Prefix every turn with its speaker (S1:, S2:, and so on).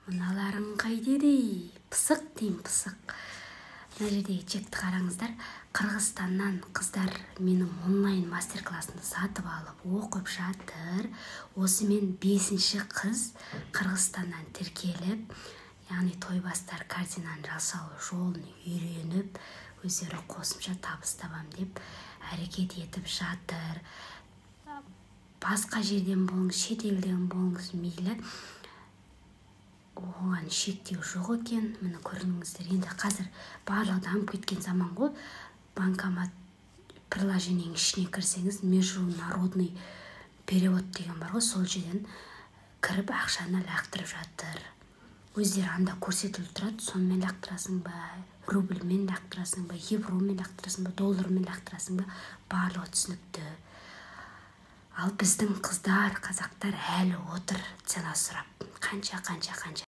S1: Мыналарың қайдеді? Пысық дейм, пысық. Мына жердегі чекті қараңыздар. Қырғызстаннан қыздар менің онлайн мастер-классымды сатып алып оқып жатыр. Осымен 5-ші қыз Қырғызстаннан тіркеліп, яғни тойбастар кардинаны жасау жолын үйреніп, өздері қосымша табыс табам деп әрекет етіп жатыр. Басқа жерден болыңыз, шет елден болыңыз мейлі, оған шектеу жоқ екен. Міне көрдіңіздер, енді қазір барлығы дамып кеткен заман ғой. Банкомат приложениенің ішіне кірсеңіз, международный перевод деген бар ғой, сол жерден кіріп ақшаны лақтырып жатыр. Өздері анда көрсетіліп тұрады, сонымен лақтырасың ба, рубльмен лақтырасың ба, евромен лақтырасың ба, доллармен лақтырасың ба, барлығы түсінікті. Ал біздің қыздар, қазақтар әлі отыр цена сұрап. Қанша.